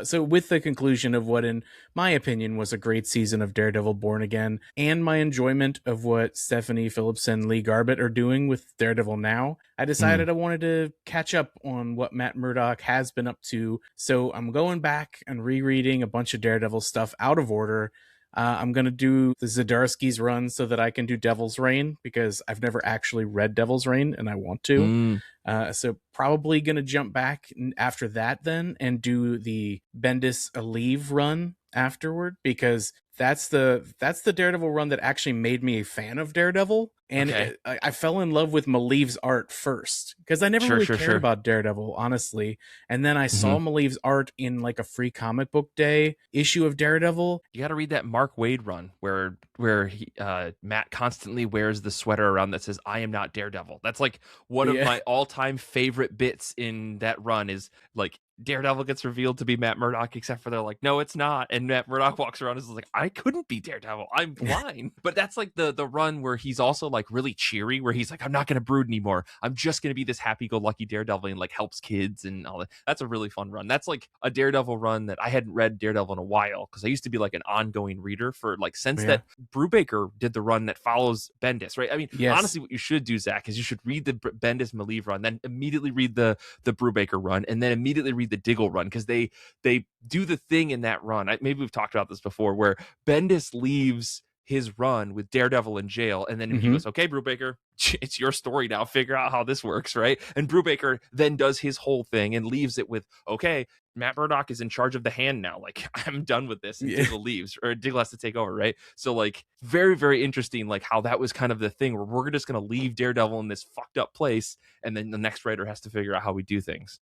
So with the conclusion of what, in my opinion, was a great season of Daredevil Born Again, and my enjoyment of what Stephanie Phillips and Lee Garbett are doing with Daredevil now, I Mm. decided I wanted to catch up on what Matt Murdock has been up to. So I'm going back and rereading a bunch of Daredevil stuff out of order. I'm going to do the Zdarsky's run so that I can do Devil's Reign, because I've never actually read Devil's Reign and I want to. Mm. So probably going to jump back after that then and do the Bendis Aleve run afterward, because that's the Daredevil run that actually made me a fan of Daredevil. And Okay. I fell in love with Maleev's art first, because I never Sure, really sure, cared sure. about Daredevil, honestly. And then I Hmm. saw Maleev's art in like a free comic book day issue of Daredevil. You got to read that Mark Waid run where Matt constantly wears the sweater around that says "I am not Daredevil." That's like one of Yeah. my all-time favorite bits in that run. Is like Daredevil gets revealed to be Matt Murdock, except for they're like, "No, it's not," and Matt Murdock walks around and is like, "I couldn't be Daredevil. I'm blind." But that's like the run where he's also like really cheery, where he's like, "I'm not going to brood anymore. I'm just going to be this happy-go-lucky Daredevil," and like helps kids and all that. That's a really fun run. That's like a Daredevil run that I hadn't read Daredevil in a while, because I used to be like an ongoing reader for like since Yeah. that Brubaker did the run that follows Bendis, right? I mean, Yes. honestly, what you should do, Zach, is you should read the Bendis Maleev run, then immediately read the Brubaker run, and then immediately read the Diggle run, because they do the thing in that run. Maybe we've talked about this before, where Bendis leaves his run with Daredevil in jail, and then he Mm-hmm. goes, "Okay, Brubaker, it's your story now. Figure out how this works," right? And Brubaker then does his whole thing and leaves it with, "Okay, Matt Murdock is in charge of the hand now. Like, I'm done with this." And Yeah. Diggle leaves, or Diggle has to take over, right? So, like, very, very interesting, like, how that was kind of the thing where we're just going to leave Daredevil in this fucked up place, and then the next writer has to figure out how we do things.